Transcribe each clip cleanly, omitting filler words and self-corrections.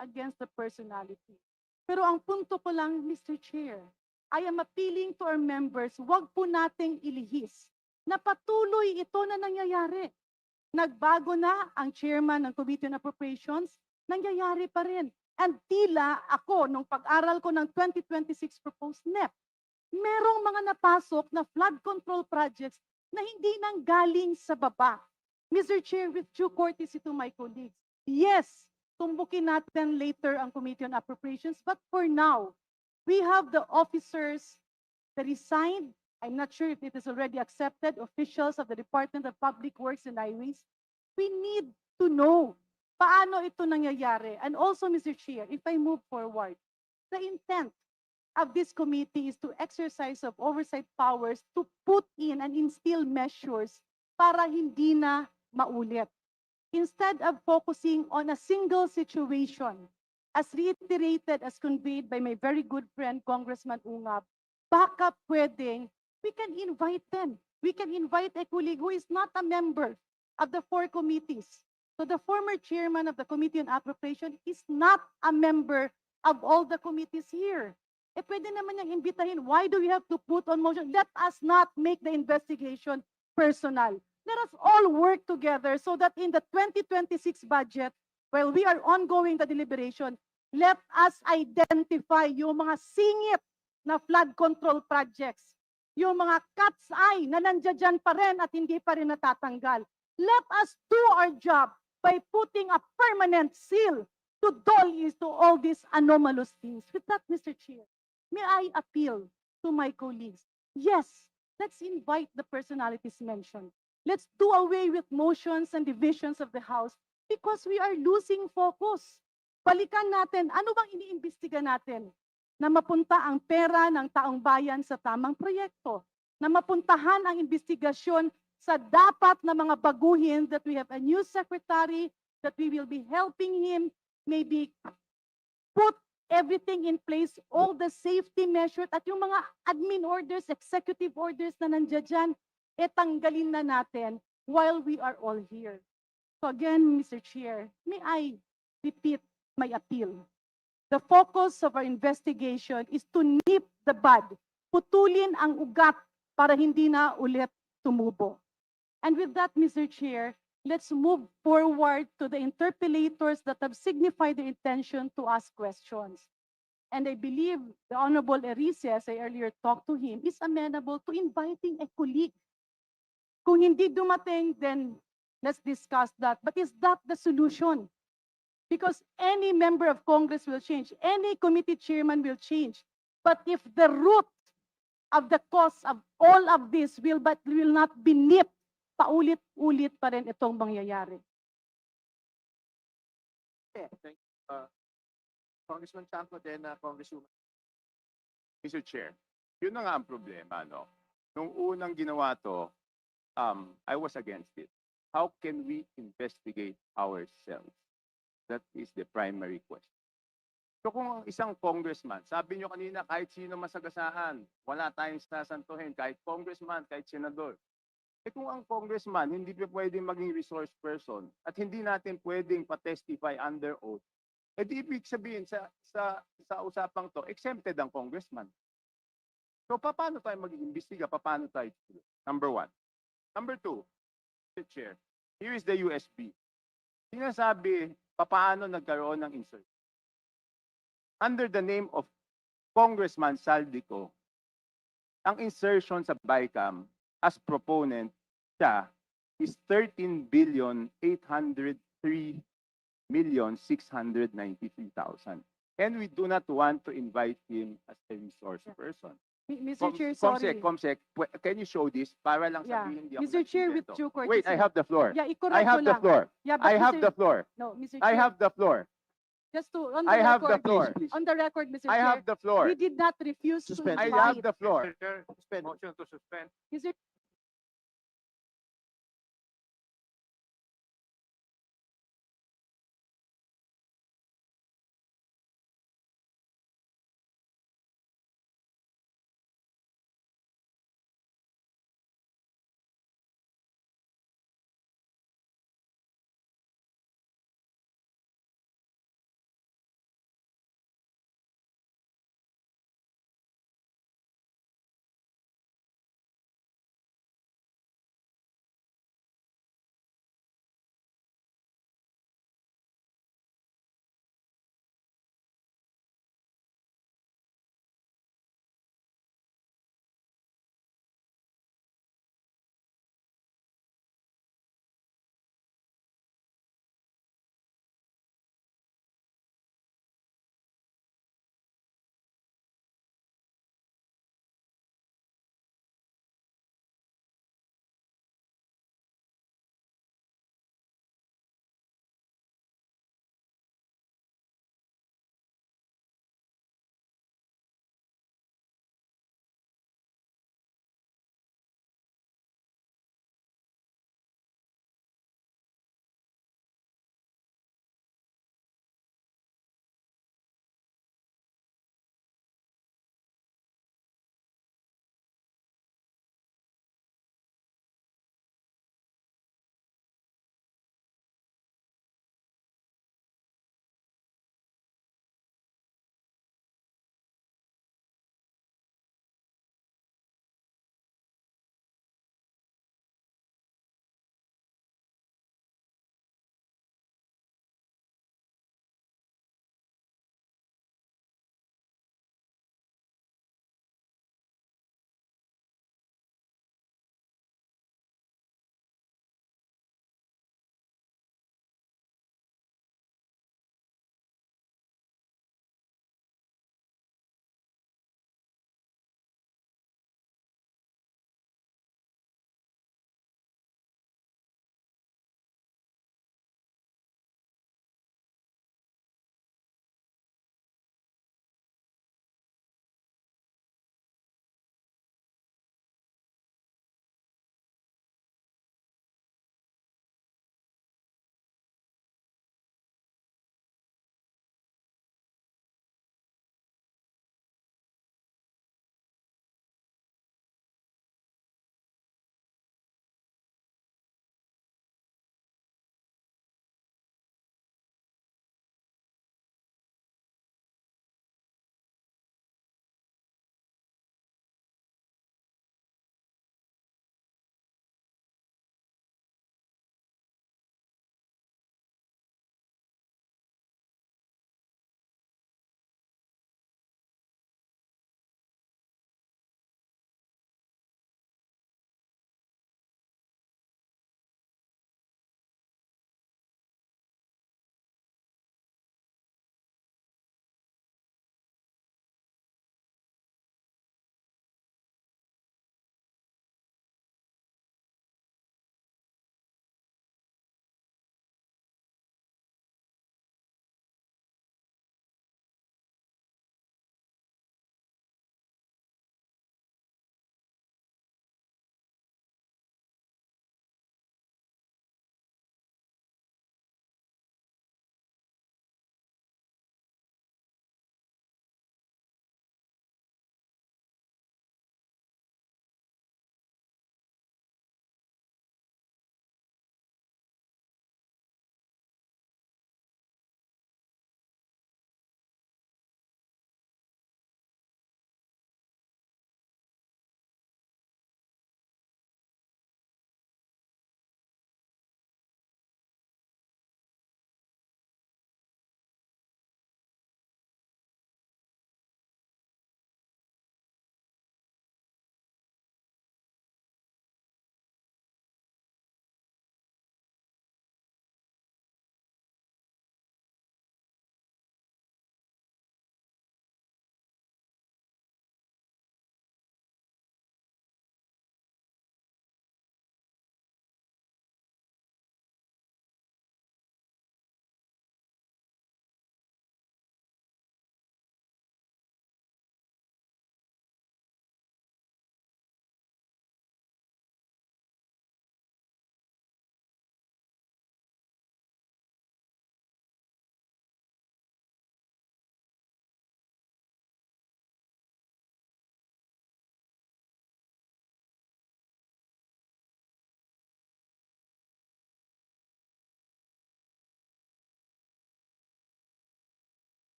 against the personality. Pero ang punto ko lang, Mr. Chair, I am appealing to our members, wag po nating ilihis na patuloy ito na nangyayari. Nagbago na ang chairman ng Committee on Appropriations, nangyayari pa rin. And tila ako, nung pag-aral ko ng 2026 proposed NEP, merong mga napasok na flood control projects na hindi nanggaling sa baba. Mr. Chair, with due courtesy to my colleagues, yes, tumbukin natin later ang Committee on Appropriations, but for now, we have the officers that resigned. I'm not sure if it is already accepted, officials of the Department of Public Works and Highways. We need to know paano ito nangyayari. And also, Mr. Chair, if I move forward, the intent of this committee is to exercise of oversight powers to put in and instill measures para hindi na maulit. Instead of focusing on a single situation, as reiterated, as conveyed by my very good friend, Congressman Ungab, baka pwedeng, we can invite them. We can invite a colleague who is not a member of the four committees. So the former chairman of the Committee on Appropriation is not a member of all the committees here. Eh pwede naman niyang imbitahin. Why do we have to put on motion? Let us not make the investigation personal. Let us all work together so that in the 2026 budget, while we are ongoing the deliberation, let us identify yung mga singit na flood control projects, yung mga cat's eye na nandiyan pa rin at hindi pa rin natatanggal. Let us do our job by putting a permanent seal to dull to all these anomalous things. With that, Mr. Chair, may I appeal to my colleagues? Yes, let's invite the personalities mentioned. Let's do away with motions and divisions of the House because we are losing focus. Balikan natin, ano bang iniimbestiga natin? Na mapunta ang pera ng taong bayan sa tamang proyekto. Na mapuntahan ang investigasyon sa dapat na mga baguhin, that we have a new secretary, that we will be helping him maybe put everything in place, all the safety measures, at yung mga admin orders, executive orders na nandiyan dyan, tanggalin na natin while we are all here. So again, Mr. Chair, may I repeat my appeal. The focus of our investigation is to nip the bud, putulin ang ugat para hindi na ulit tumubo. And with that, Mr. Chair, let's move forward to the interpellators that have signified their intention to ask questions. And I believe the Honorable Erice, as I earlier talked to him, is amenable to inviting a colleague. Kung hindi dumating, then let's discuss that. But is that the solution? Because any member of Congress will change, any committee chairman will change. But if the root of the cause of all of this will not be nipped, paulit-ulit pa rin itong mangyayari. Thank you. Congressman Chanco, then Congresswoman. Mr. Chair, yun na nga ang problema, no? Nung unang ginawa to, I was against it. How can we investigate ourselves? That is the primary question. So kung ang isang congressman, sabi nyo kanina, kahit sino masagasaan, wala tayong sasantuhin, kahit congressman, kahit senador. Eh kung ang congressman hindi pa pwedeng maging resource person at hindi natin pwedeng pa-testify under oath, eh di ibig sabihin sa usapang to, exempted ang congressman. So paano tayo mag-iimbestiga? Paano tayo? Number one. Number two, Mr. Chair, here is the USB. Sinasabi, paano nagkaroon ng insert? Under the name of Congressman Saldico, ang insertion sa BICAM as proponent siya is 13,803,693,000. And we do not want to invite him as a resource person. Mr. Chair, sorry. Comsec, can you show this? Para lang Yeah. sabihin hindi ako Mr. Chair, with nag-invento. due courtesy. Wait, I have the floor. Yeah, I i-correct have ko the lang. floor. Yeah, but I have Mr. the floor. No, Mr. I Chair, have the floor. just to, on the I have the record, floor. on the record, Mr. I Chair, have the floor. we did not refuse to Suspend. I invite. have the floor. Motion to suspend. Mr.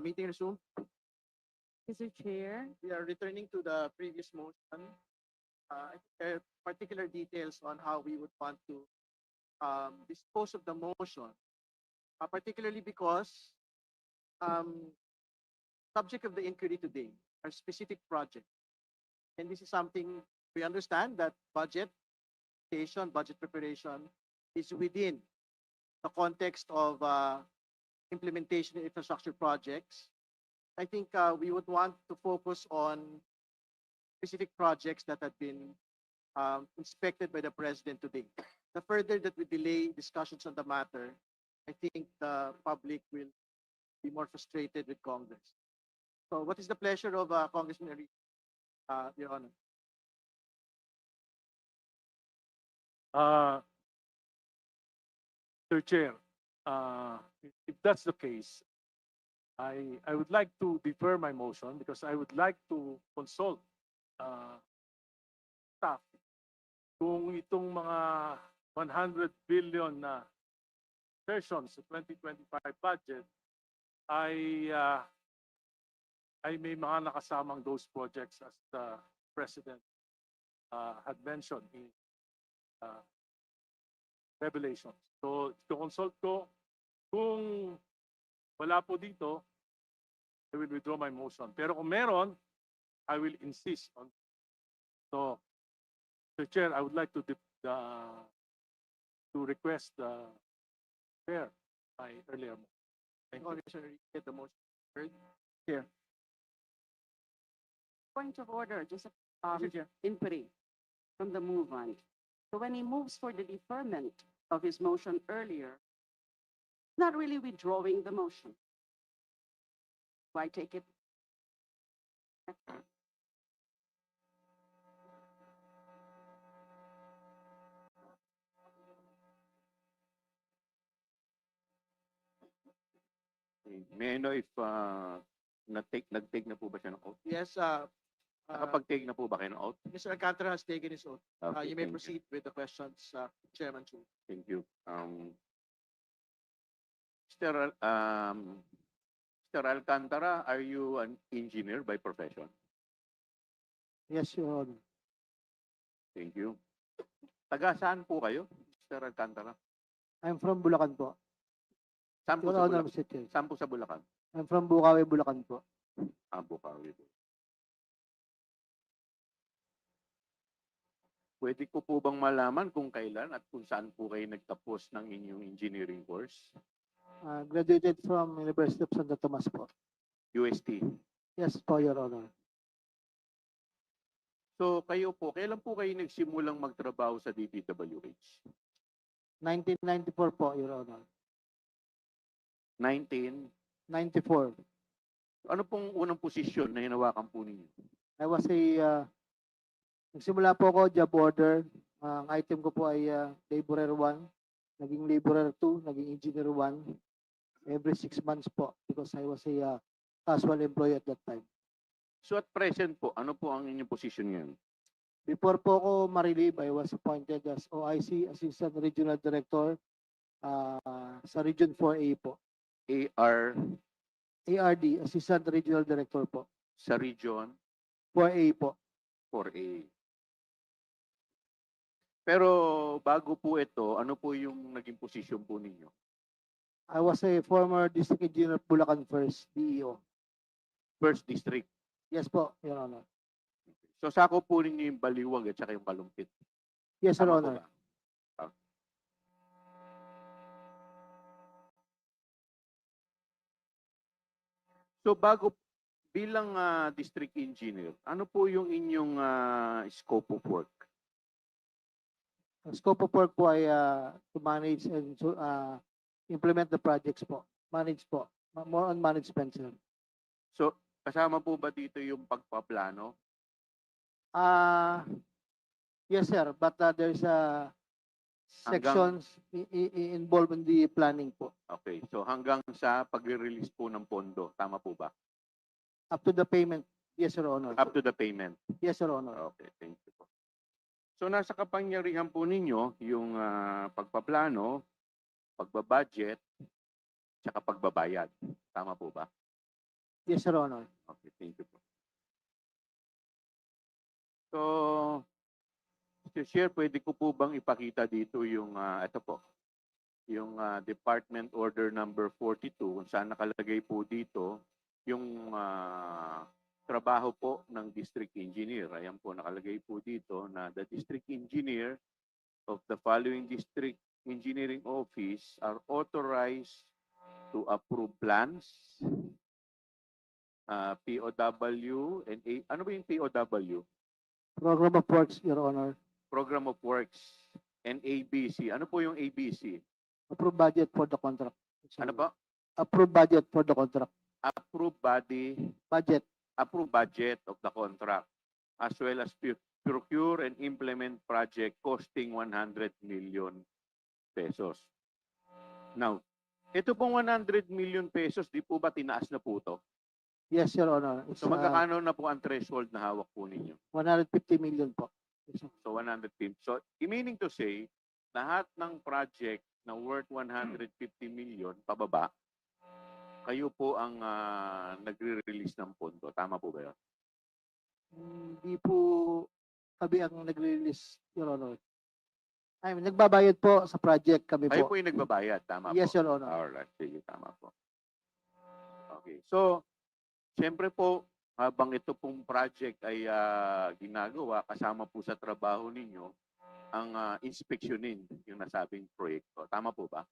Meeting resumed. Mr. Chair, We are returning to the previous motion. I think there are particular details on how we would want to dispose of the motion, particularly because subject of the inquiry today are specific projects. And this is something we understand that budget preparation is within the context of implementation of infrastructure projects. I think we would want to focus on specific projects that have been inspected by the president today. The further that we delay discussions on the matter, I think the public will be more frustrated with Congress. So what is the pleasure of Congressman Enrique, Your Honor? Mr. Chair, if that's the case, I would like to defer my motion because I would like to consult staff kung itong mga 100 billion na sessions sa 2025 budget ay may mga nakasamang those projects as the President had mentioned in revelations. So, consult ko kung wala po dito, I will withdraw my motion. Pero kung meron, I will insist on. So, Mr. Chair, I would like to request chair my earlier motion. Thank you. Congressman Enrique, the motion heard. Point of order, just Mr. Chair. inquiry from the movement. So when he moves for the deferment of his motion earlier, not really withdrawing the motion. Do I take it? May I know if nag-take na po ba siya ng oath? Yes, Nakapag-take na po ba kayo ng oath? Mr. Alcantara has taken his oath. Okay, You may thank proceed with the questions, Chairman Chu. Thank you. Mr. Mr. Alcantara, are you an engineer by profession? Yes, Your Honor. Thank you. Taga saan po kayo, Mr. Alcantara? I'm from Bulacan po. Saan po Your sa Honor, Bulacan? Mr. Chair. Saan po sa Bulacan? I'm from Bukawi, Bulacan po. Bukawi po. Pwede ko po bang malaman kung kailan at kung saan po kayo nagtapos ng inyong engineering course? Graduated from University of Santo Tomas po. UST. Yes po, Your Honor. So kayo po, kailan po kayo nagsimulang magtrabaho sa DPWH? 1994 po, Your Honor. 1994. 94. Ano pong unang posisyon na hinawakan po ninyo? I was nagsimula po ako, job order. Ang item ko po ay laborer 1, naging laborer 2, naging engineer 1. Every 6 months po because I was a casual employee at that time. So at present po, ano po ang inyong posisyon ngayon? Before po ako ma-relieve, I was appointed as OIC, Assistant Regional Director sa Region 4A po. AR ARD, Assistant Regional Director po. sa Region 4A po. 4A. Pero bago po ito, ano po yung naging posisyon po ninyo? I was a former District Engineer of Bulacan First, DEO. First District. Yes po, Your Honor. So sako po ninyo yung Baliwag at saka yung Kalumpit. Yes, Your Tama po Honor. ba? Ah. So bago bilang district engineer, ano po yung inyong scope of work? Ang scope of work po ay to manage and to implement the projects po. Manage po. More on management, sir. So kasama po ba dito yung pagpaplano? Yes, sir. But there's sections involved in the planning po. Okay. So hanggang sa pagre-release po ng pondo, tama po ba? Up to the payment. Yes, Your Honor. Up to the payment. Yes, Your Honor. Okay, thank you po. So nasa kapangyarihan po ninyo yung pagpaplano, pagbabudget, tsaka pagbabayad. Tama po ba? Yes, Your Honor. Okay, thank you po. So, Mr. Chair, pwede ko po bang ipakita dito yung, ito po, yung Department Order number 42, kung saan nakalagay po dito yung trabaho po ng District Engineer. Ayan po, nakalagay po dito na the District Engineer of the following District Engineering Office are authorized to approve plans, POW, and ano ba yung POW? Program of Works, Your Honor. Program of Works, and ABC. Ano po yung ABC? Approved budget for the contract. Ano po? Approved budget for the contract. Approved body, Budget. approved budget of the contract, as well as procure and implement project costing 100 million pesos. Now, ito pong 100 million pesos, di po ba tinaas na po to? Yes, Your Honor. It's So magkakano na po ang threshold na hawak po ninyo? 150 million po. Yes, sir. So 150. So meaning to say, lahat ng project na worth 150 million pababa, kayo po ang nagre-release ng pondo. Tama po ba yun? Hindi po kami ang nag-release, Your Honor. I mean, nagbabayad po sa project kami Kayo po. po yung nagbabayad. Tama Yes, po. Your Honor. Alright. Sige, tama po. Okay. So, siyempre po, habang ito pong project ay ginagawa, kasama po sa trabaho ninyo, ang inspeksyonin yung nasabing proyekto. Tama po ba?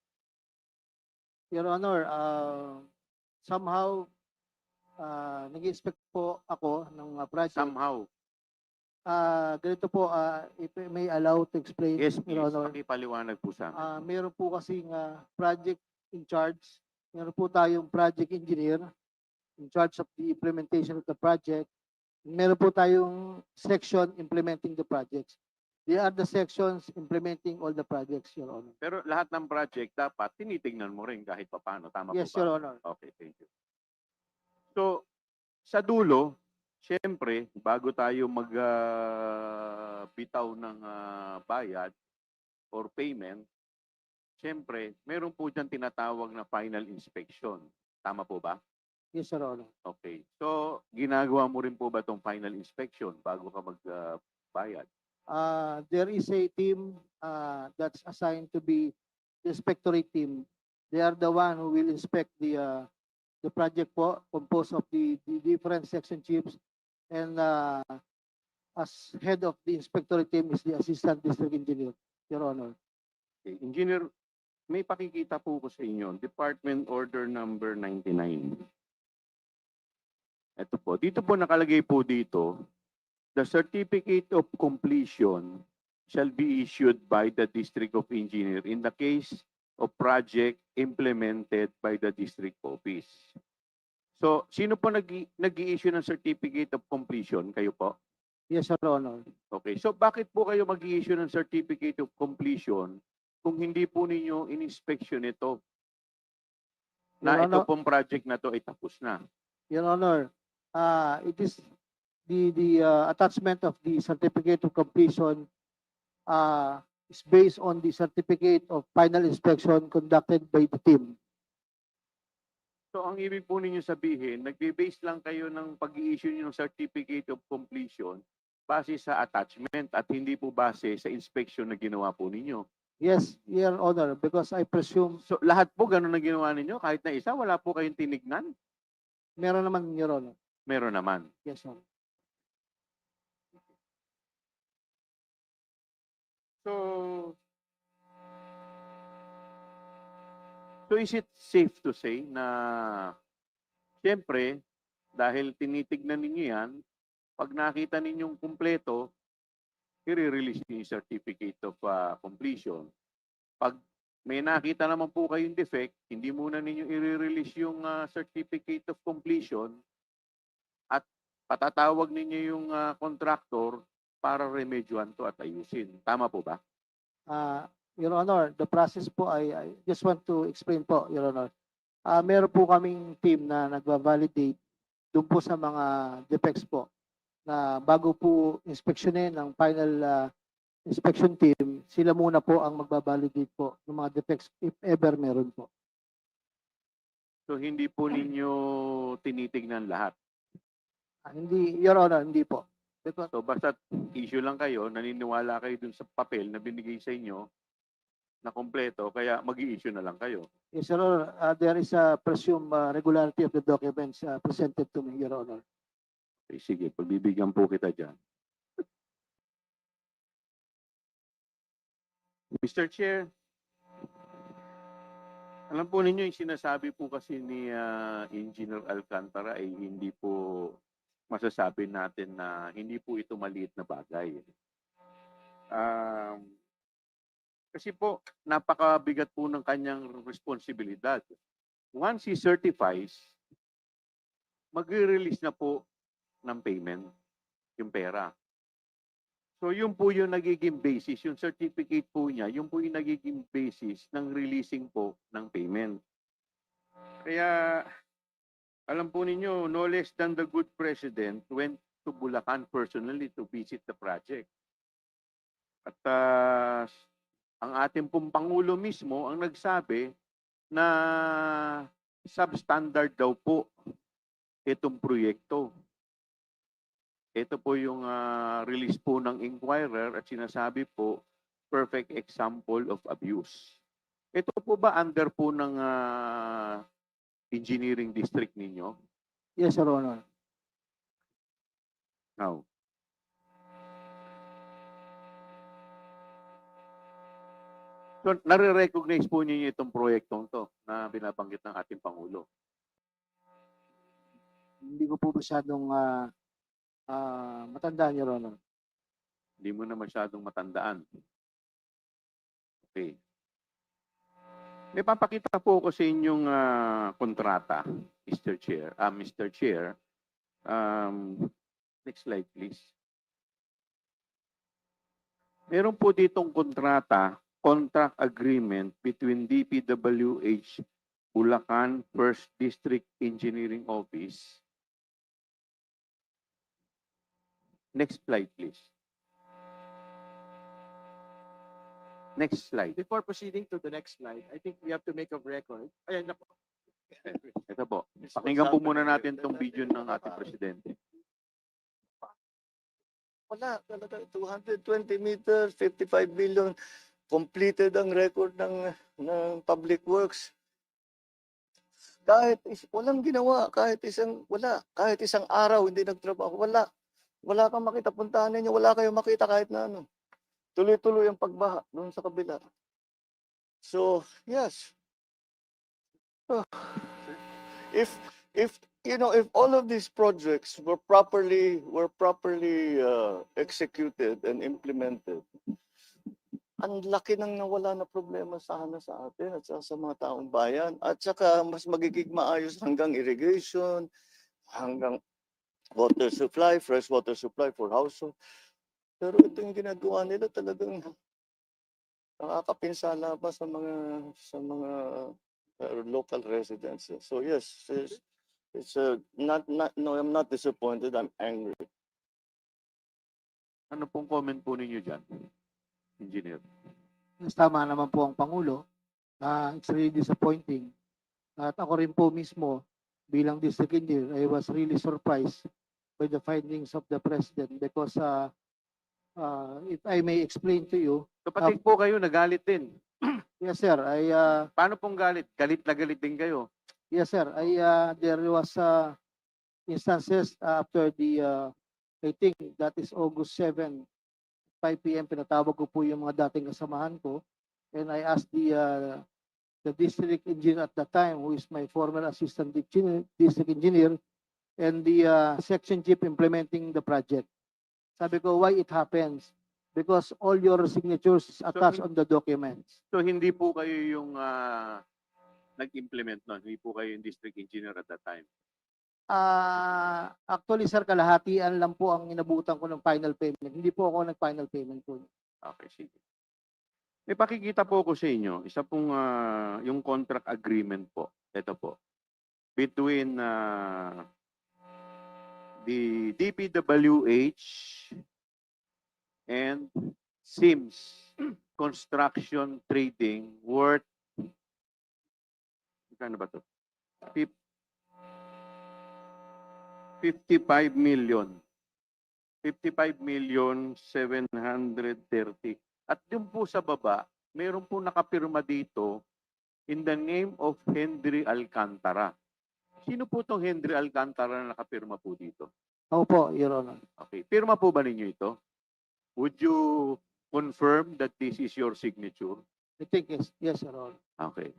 Your Honor, somehow, nag-inspect po ako ng project. Somehow. Ganito po, if I may allow to explain, Yes, please. Your Honor. Pakipaliwanag po sa amin. Meron po kasing project in charge. Meron po tayong project engineer in charge of the implementation of the project. Meron po tayong section implementing the projects. They are the sections implementing all the projects, Your Honor. Pero lahat ng project dapat tinitingnan mo rin kahit papaano. Tama Yes, po ba? Your Honor. Okay, thank you. So, sa dulo, siyempre, bago tayo magbitaw ng bayad or payment, siyempre, meron po dyan tinatawag na final inspection. Tama po ba? Yes, Your Honor. Okay. So, ginagawa mo rin po ba itong final inspection bago ka magbayad? There is a team that's assigned to be the inspectorate team. They are the one who will inspect the project po, composed of the different section chiefs, and as head of the inspectorate team is the assistant district engineer, Your Honor. Okay. Engineer, may pakikita po ko sa inyo, Department Order number 99. Ito po. Dito po nakalagay po dito, the certificate of completion shall be issued by the District of Engineer in the case of project implemented by the district office. So, sino po nag-i-issue ng certificate of completion? Kayo po? Yes, Your Honor. Okay. So, bakit po kayo mag-i-issue ng certificate of completion kung hindi po ninyo in-inspection ito na Your ito Honor, pong project na to ay tapos na? Your Honor, it is the attachment of the certificate of completion is based on the certificate of final inspection conducted by the team. So, ang ibig po ninyo sabihin, nagbe-base lang kayo ng pag-i-issue ng certificate of completion base sa attachment at hindi po base sa inspection na ginawa po ninyo. Yes, Your Honor, because I presume So, lahat po ganun na ginawa ninyo? Kahit na isa, wala po kayong tinignan? meron naman, Your Honor. Meron naman. Yes, Your Honor. So is it safe to say na siyempre, dahil tinitignan ninyo yan, pag nakita ninyong kumpleto, i-release niyo yung certificate of completion. Pag may nakita naman po kayong defect, hindi muna ninyo i-release yung certificate of completion at patatawag ninyo yung contractor para remedyohan to at ayusin. Tama po ba? Your Honor, the process po I just want to explain po, Your Honor. Meron po kaming team na nagva-validate doon po sa mga defects po na bago po inspeksyonin ng final inspection team, sila muna po ang magbabalidate po ng mga defects if ever meron po. So hindi po ninyo tinitignan lahat. Hindi, Your Honor, hindi po. Because, So basta issue lang kayo, naniniwala kayo dun sa papel na binigay sa inyo na kompleto, kaya mag-i-issue na lang kayo. yes, Your Honor, there is a presumed regularity of the documents presented to me, Your Honor. Okay, sige, pagbibigyan po kita dyan. Mr. Chair, alam po ninyo yung sinasabi po kasi ni Engineer Alcantara ay hindi po masasabi natin na hindi po ito maliit na bagay. Kasi po, napakabigat po ng kanyang responsibilidad. Once he certifies, magre-release na po ng payment, yung pera. So yun po yung nagiging basis, yung certificate po niya, yun po yung nagiging basis ng releasing po ng payment. Kaya alam po ninyo, no less than the good president went to Bulacan personally to visit the project. At ang ating pong Pangulo mismo ang nagsabi na substandard daw po itong proyekto. Ito po yung release po ng inquirer at sinasabi po, perfect example of abuse. Ito po ba under po ng engineering district ninyo? Yes, Your Honor. Now, so nare-recognize po ninyo itong proyektong to na binabanggit ng ating Pangulo. Hindi ko po masyadong matandaan, Your Honor. Hindi mo na masyadong matandaan. Okay. May papakita po ko sa inyong kontrata, Mr. Chair. Mr. Chair, next slide please. Meron po ditong kontrata, contract agreement between DPWH Bulacan First District Engineering Office. Next slide please. Next slide. Before proceeding to the next slide, I think we have to make a record. Ayan na po. Ito po. Pakinggan po muna natin itong video ng ating presidente. Wala, talaga 220 meters, 55 billion completed ang record ng Public Works. Walang ginawa, kahit isang araw hindi nagtrabaho, wala kang makita, puntahan ninyo, wala kayong makita kahit na ano. Tuloy-tuloy ang pagbaha doon sa kabila. So, yes. If all of these projects were properly executed and implemented, ang laki nang nawala na problema sana sa atin at sa mga taong bayan. At saka mas magiging maayos hanggang irrigation, hanggang water supply, fresh water supply for household. Pero ito yung ginagawa nila talagang nakakapinsala pa sa mga local residents. So yes, I'm not disappointed, I'm angry. Ano pong comment po ninyo dyan, Engineer? Yes, tama naman po ang Pangulo. It's really disappointing. At ako rin po mismo, bilang district engineer, I was really surprised by the findings of the President because if I may explain to you, So pati po kayo nagalit din. yes sir, Paano pong galit? Galit na galit din kayo. yes sir, there was instances after I think that is August 7, 5 p.m. pinatawag ko po yung mga dating kasamahan ko and I asked the district engineer at the time, who is my former assistant district engineer, and the section chief implementing the project. Sabi ko, why it happens? Because all your signatures is attached on the documents. So hindi po kayo yung nag-implement nun. Hindi po kayo yung district engineer at that time. Actually, sir, kalahatian lang po ang inabutan ko ng final payment. Hindi po ako nag-final payment po. Okay, sige. May pakikita po ko sa inyo. Isa pong yung contract agreement po. Ito po. Between the DPWH and Sims Construction Trading worth, ano ba to? Fif- 55 million. 55,730,000. At yung po sa baba, meron po nakapirma dito in the name of Henry Alcantara. Sino po itong Henry Alcantara na nakapirma po dito? Opo, Your Honor. Okay. Pirma po ba ninyo ito? Would you confirm that this is your signature? I think yes, Your Honor. Okay.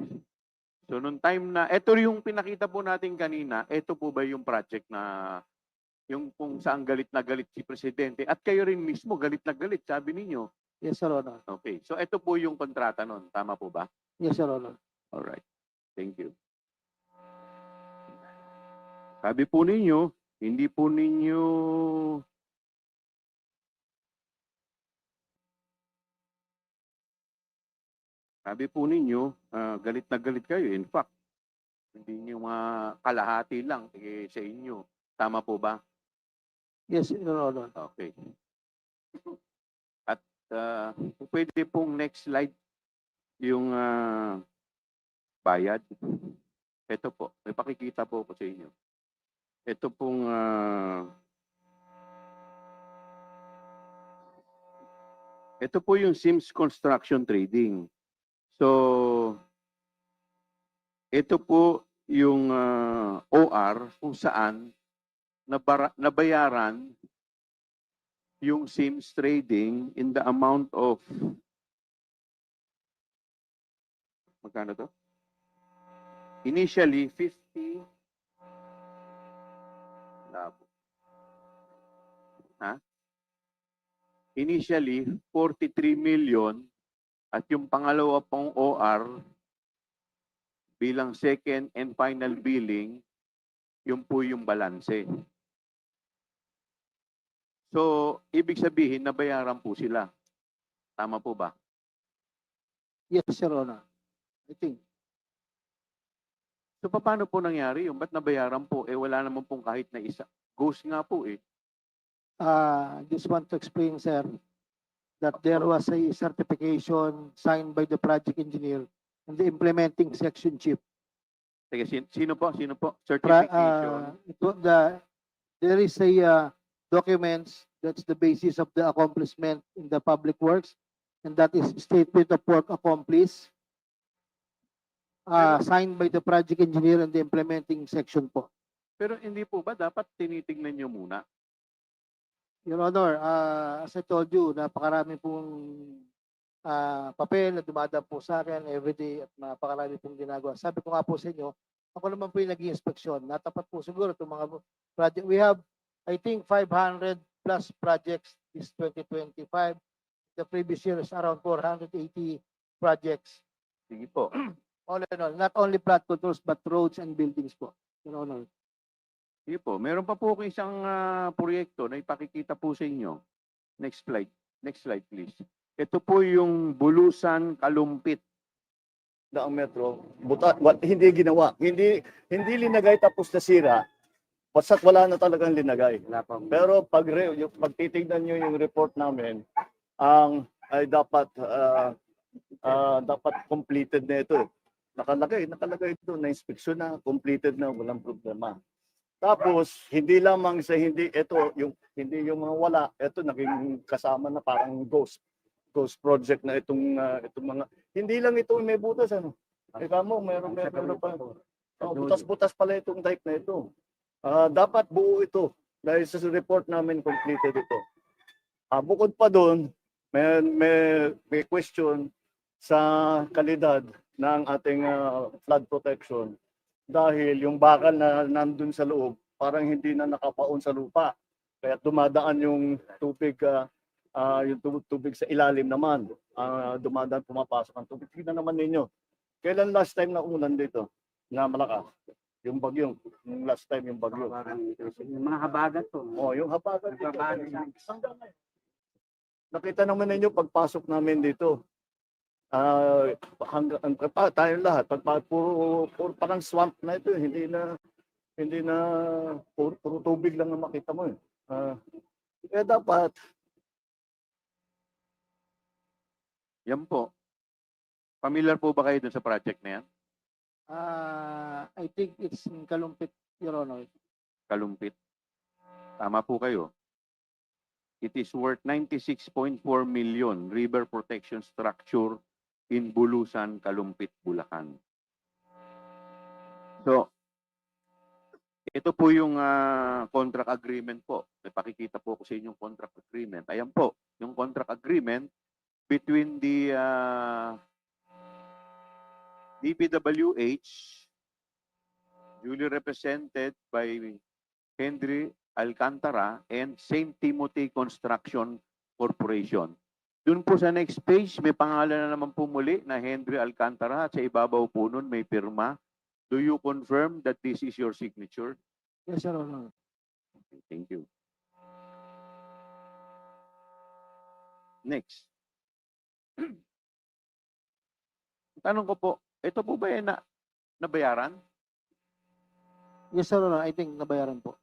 So, nung time na, ito yung pinakita po natin kanina, ito po ba yung project na, yung kung saan galit na galit si Presidente, at kayo rin mismo galit na galit, sabi ninyo. Yes, Your Honor. Okay. So, ito po yung kontrata nun. Tama po ba? Yes, Your Honor. Alright. Thank you. Sabi po ninyo, hindi po ninyo galit na galit kayo. In fact, hindi nyo mga kalahati lang sa inyo. Tama po ba? Yes, Your Honor. Okay. At pwede pong next slide yung bayad. Ito po. May pakikita po ko sa inyo. Ito pong ito po yung Sims Construction Trading. So, ito po yung OR kung saan nabayaran yung Sims Trading in the amount of magkano to? Initially, 50 Initially, 43 million at yung pangalawa pong OR bilang second and final billing, yun po yung balanse. So, ibig sabihin, nabayaran po sila. Tama po ba? Yes, Your Honor. I think. So, paano po nangyari yung ba't nabayaran po? Wala naman pong kahit na isa. Ghost nga po eh. Just want to explain, sir, that there was a certification signed by the project engineer and the implementing section chief. Sige, sino po? Sino po? Certification. There is a documents that's the basis of the accomplishment in the public works, and that is statement of work accomplished, signed by the project engineer and the implementing section po. Pero hindi po ba dapat tinitingnan nyo muna? Your Honor, as I told you, napakarami pong papel na dumadaan po sa akin everyday at napakarami pong ginagawa. Sabi ko nga po sa inyo, ako naman po yung nag-i-inspeksyon. Natapat po siguro itong mga project. We have, I think, 500 plus projects this 2025. The previous year is around 480 projects. Sige po. All in all, not only flood controls but roads and buildings po. Your Honor. Sige po. Meron pa po isang proyekto na ipakikita po sa inyo. Next slide. Next slide, please. Ito po yung Bulusan Kalumpit. Na ang metro, hindi ginawa. Hindi linagay tapos nasira. Basta't wala na talagang linagay. Pero pag titignan nyo yung report namin, ay dapat completed na ito. Nakalagay ito na inspeksyon na, completed na, walang problema. Tapos hindi lamang sa hindi yung mga wala, ito naging kasama na parang ghost project na itong mga hindi lang ito may butas ano. Ika mo meron pa. Butas-butas pala itong dike na ito. Dapat buo ito dahil sa report namin completed ito. Bukod pa doon, may question sa kalidad ng ating flood protection dahil yung bakal na nandun sa loob parang hindi na nakapaon sa lupa. Kaya dumadaan yung tubig sa ilalim naman. Dumadaan, pumapasok ang tubig. Tignan naman ninyo. Kailan last time na ulan dito na malakas? Yung bagyo. Yung last time yung bagyo. Yung mga habagat po. Yung habagat. Nakita naman ninyo pagpasok namin dito. Tayo lahat puro parang swamp na ito, hindi na puro tubig lang ang makita mo kaya dapat Yan po. Familiar po ba kayo dun sa project na yan? I think it's in Kalumpit, Your Honor. Kalumpit. Tama po kayo. It is worth 96.4 million river protection structure in Bulusan, Kalumpit, Bulacan. So, ito po yung contract agreement po. May pakikita po ko sa inyong contract agreement. Ayan po, yung contract agreement between the DPWH, duly represented by Henry Alcantara and St. Timothy Construction Corporation. Doon po sa next page, may pangalan na naman po muli na Henry Alcantara at sa ibabaw po nun may pirma. Do you confirm that this is your signature? Yes, Your Honor. Okay, thank you. Next. Tanong ko po, ito po ba yung nabayaran? Yes, Your Honor. I think nabayaran po.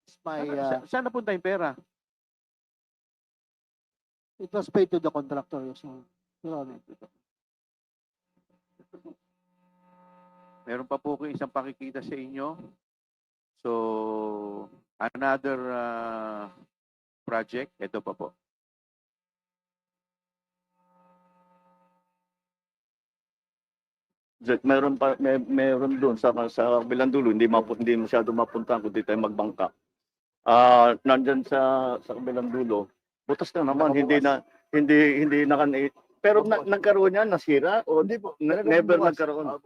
It's my, Saan napunta yung pera? it was paid to the contractor, yes, Your Honor. Meron pa po ko isang pakikita sa inyo. So, another project, ito pa po. Jack, meron doon sa kabilang dulo, hindi masyado mapuntahan kundi tayo magbangka. Nandyan sa kabilang dulo, butas na naman, hindi pero nagkaroon yan, nasira o never nagkaroon.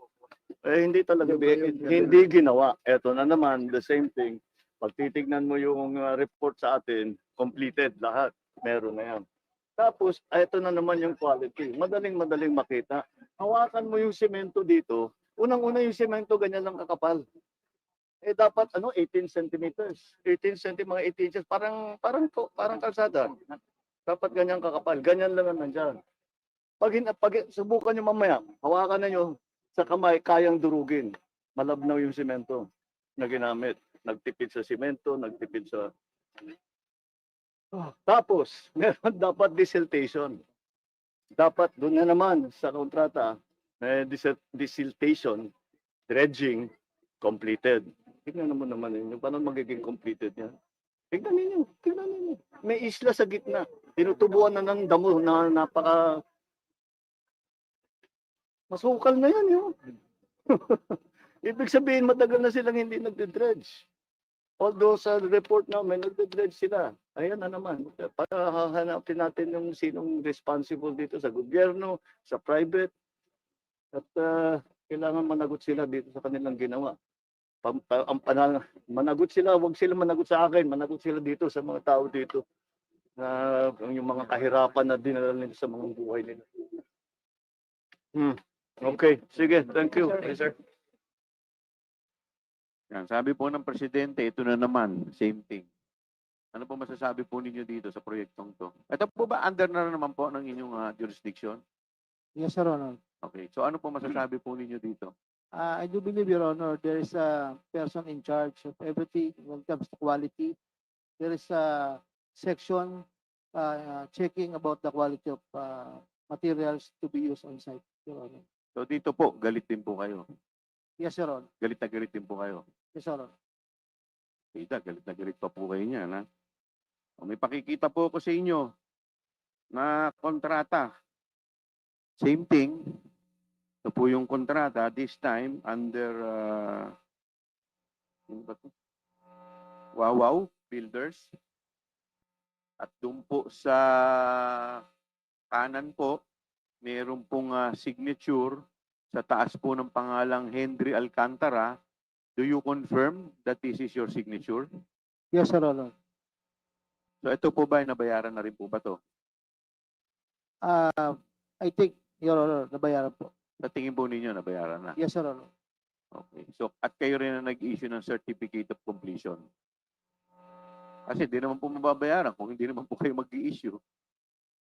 Hindi talaga, hindi ginawa. Eto na naman, the same thing. Pag titignan mo yung report sa atin, completed lahat. Meron na yan. Tapos, eto na naman yung quality. Madaling makita. Hawakan mo yung semento dito. Unang-una yung semento, ganyan lang kakapal. Dapat 18 centimeters. 18 cm, mga 18 inches. Parang kalsada. Dapat ganyan kakapal. Ganyan lang nandyan. Pag subukan nyo mamaya, hawakan na nyo sa kamay, kayang durugin. Malabnaw yung semento na ginamit. Nagtipid sa semento, nagtipid sa... Tapos, meron dapat desiltation. Dapat doon na naman sa kontrata, desiltation, dredging, completed. Tingnan naman yun. Paano magiging completed yan? Tingnan ninyo. May isla sa gitna. Tinutubuan na ng damo na napaka... Masukal na yan yun. Ibig sabihin, matagal na silang hindi nagde-dredge. Although sa report namin, nagde-dredge sila. Ayan na naman. Para hahanapin natin yung sinong responsible dito sa gobyerno, sa private. At kailangan managot sila dito sa kanilang ginawa. Managot sila, wag sila managot sa akin. Managot sila dito sa mga tao dito. Na yung mga kahirapan na dinala nila sa mga buhay nila. Okay, sige. Thank you. Yes, sir. Yan, sabi po ng Presidente, ito na naman, same thing. Ano po masasabi po ninyo dito sa proyektong to? Ito po ba under na naman po ng inyong jurisdiction? Yes, Your Honor. Okay, so ano po masasabi po ninyo dito? I do believe, Your Honor, there is a person in charge of everything when it comes to quality. There is a section checking about the quality of materials to be used on site, Your Honor. So dito po, galit din po kayo. Yes, Your Honor. Galit na galit din po kayo. Yes, Your Honor. Kita, galit na galit pa po kayo niyan, ha? O, may pakikita po ko sa inyo na kontrata. Same thing. Ito po yung kontrata, this time under ano ba to? Wawaw Builders. At doon po sa kanan po, meron pong signature sa taas po ng pangalang Henry Alcantara. Do you confirm that this is your signature? Yes, Your Honor. So ito po ba ay nabayaran na rin po ba to? I think, Your Honor, nabayaran po. Sa tingin po ninyo nabayaran na? Yes, Your Honor. Okay. So at kayo rin na nag-issue ng certificate of completion. Kasi di naman po mababayaran kung hindi naman po kayo mag-i-issue.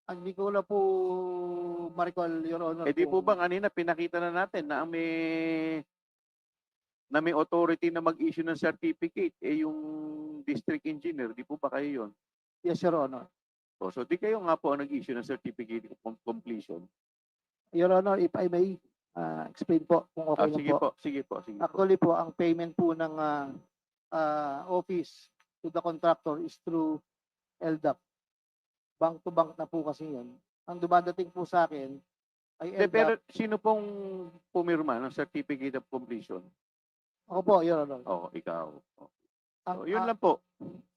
Hindi ko na po ma-recall, Your Honor. Eh di po ba kanina pinakita na natin na may authority na mag-issue ng certificate, eh yung district engineer, di po ba kayo yun? Yes, Your Honor. So di kayo nga po ang nag-issue ng certificate of completion. Your Honor, if I may, explain po kung okay lang Sige po. po, sige po, sige po. Actually po, ang payment po ng office to the contractor is through LDAP. Bank to bank na po kasi yun. Ang dumadating po sa akin ay Hindi, LDAP. pero sino pong pumirma ng certificate of completion? Ako po, Your Honor. Oo, ikaw. Ang, So, yun lang po.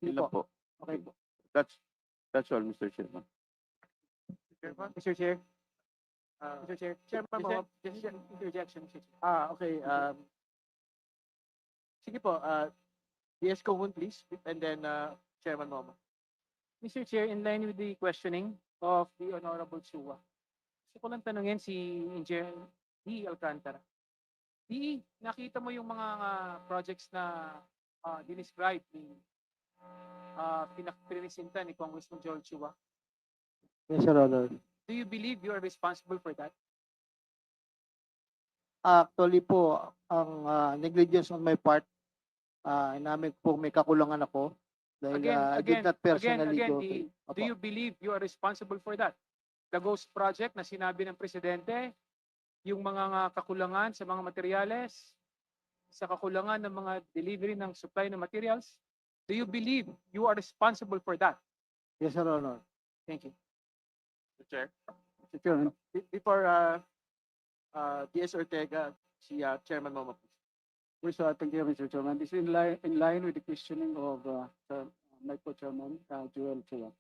yun Yun lang po. Okay po. That's all, Mr. Chairman. Mr. Chair. Mr. Chair. Chairman mo, just interjection, Mr. Chair. Okay. Sige po, DS Cohun, please, and then Chairman Momo. Mr. Chair, in line with the questioning of the Honorable Chua, gusto ko lang tanungin si Engineer D. Alcantara. D, nakita mo yung mga projects na dinescribe ni pinakpresenta ni Congressman Joel Chua. Yes, Your Honor. Do you believe you are responsible for that? Actually po, ang negligence on my part, inamin po may kakulangan ako dahil I did not personally go. Do you believe you are responsible for that? The Ghost Project na sinabi ng Presidente, yung mga kakulangan sa mga materyales, sa kakulangan ng mga delivery ng supply ng materials, do you believe you are responsible for that? Yes, Your Honor. Thank you. Mr. Chair. Mr. Chairman. Before DS Ortega, si Chairman Momo, please. Please, thank you, Mr. Chairman. This is in line with the questioning of my co-chairman, Joel Chua.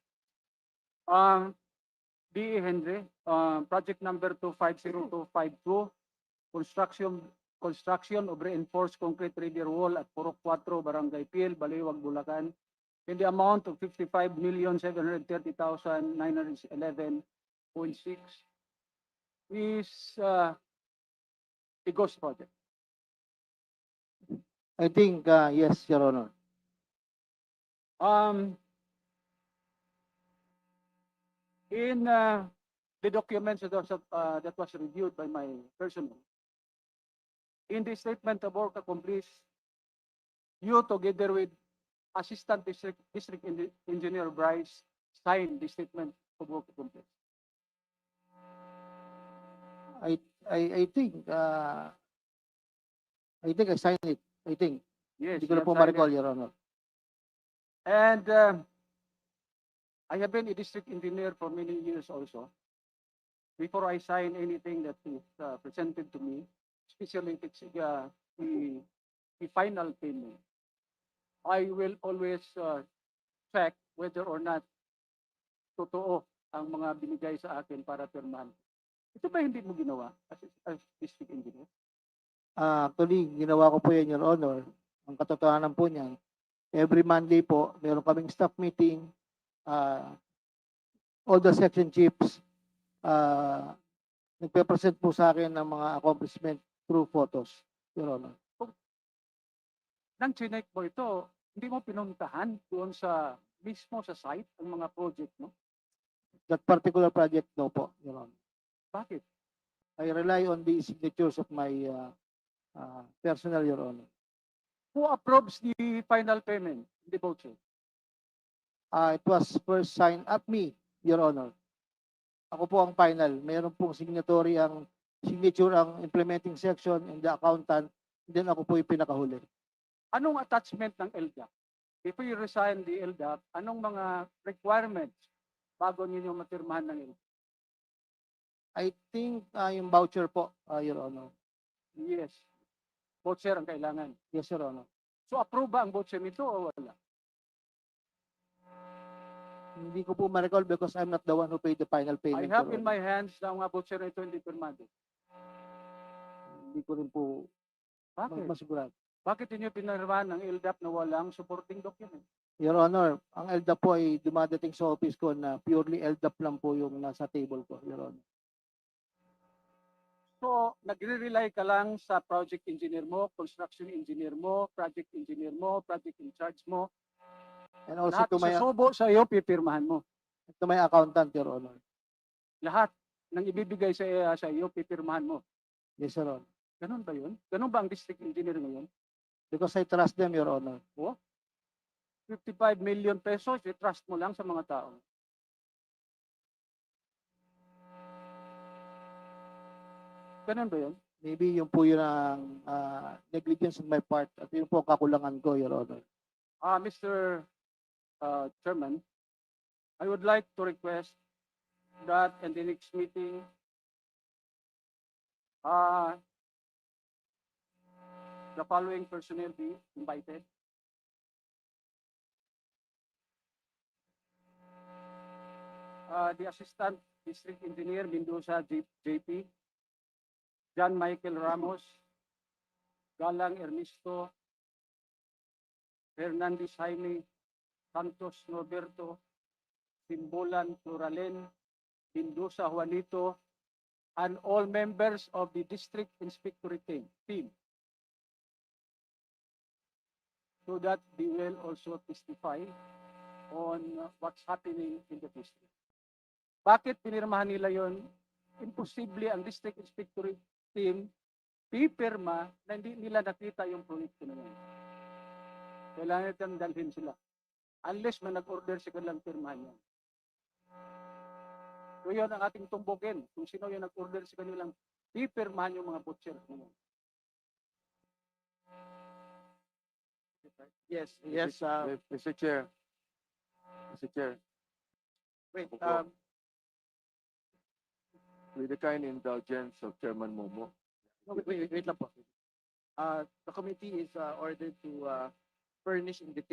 B. Henry, project number 250252, construction of reinforced concrete river wall at Purok 4, Barangay Pil, Baliwag, Bulacan, in the amount of 55,730,911.6 is a ghost project. I think, yes, Your Honor. In the documents that was reviewed by my personnel, in the statement of work accomplished, you together with Assistant District Engineer Bryce signed the statement of work accomplished. I think I signed it. I think. Yes. Hindi ko you na po have signed ma-recall, it. Your Honor. And I have been a district engineer for many years also. Before I sign anything that is presented to me, especially if it's the final payment, I will always check whether or not totoo ang mga binigay sa akin para pirmahan. Ito ba hindi mo ginawa as district engineer? Actually, ginawa ko po yan, Your Honor. Ang katotohanan po niyan, every Monday po, meron kaming staff meeting, all the section chiefs, nagpe-present po sa akin ng mga accomplishment through photos, Your Honor. Nang chinek mo ito, hindi mo pinuntahan doon sa mismo sa site ang mga project mo? That particular project, no po, Your Honor. Bakit? I rely on the signatures of my personnel, Your Honor. Who approves the final payment, the voucher? It was first signed at me, Your Honor. Ako po ang final. Meron pong signature ang implementing section and the accountant. Then ako po yung pinakahuli. Anong attachment ng LDAP? If you resign the LDAP, anong mga requirements bago ninyo matirmahan ng LDAP? I think yung voucher po, Your Honor. Yes. Voucher ang kailangan. Yes, Your Honor. So approve ba ang voucher nito o wala? Hindi ko po ma-recall because I'm not the one who paid the final I payment. have Your in Honor. my hands na ang mga voucher nito hindi pirmado. Hindi ko rin po Bakit? masigurado. Bakit inyo pinirmahan ng LDAP na walang supporting document? Your Honor, ang LDAP po ay dumadating sa office ko na purely LDAP lang po yung nasa table ko, Your Honor. So, nagre-rely ka lang sa project engineer mo, construction engineer mo, project engineer mo, project in charge mo. And also Lahat to my, susubo sa iyo, pipirmahan mo. accountant, Your Honor. Lahat ng ibibigay sa iyo, pipirmahan mo. Yes, Your Honor. Ganun ba yun? Ganun ba ang district engineer ngayon? Because I trust them, Your Honor. 55 million pesos, i-trust mo lang sa mga tao. Ganun ba yun? Maybe yun po yun ang negligence on my part at yun po ang kakulangan ko, Your Honor. Mr. Chairman, I would like to request that in the next meeting, the following personnel be invited. The Assistant District Engineer Mendoza JP, John Michael Ramos, Galang Ernesto, Hernandez Jaime, Santos Norberto, Simbolan Pluralen, Mendoza Juanito, and all members of the District Inspectorate team, so that they will also testify on what's happening in the district. Bakit pinirmahan nila yon? Imposible ang District Inspectorate team pipirma na hindi nila nakita yung proyekto na yan. Kailangan natin dalhin sila. Unless may nag-order sa kanilang pirmahan yan. So yun ang ating tumbukin. Kung sino yung nag-order sa kanilang pipirmahan yung mga butchers na yan. Yes, yes, Mr. Chair. Mr. Chair, wait, with the kind indulgence of Chairman Momo, wait lang po. The committee is ordered to furnish in detail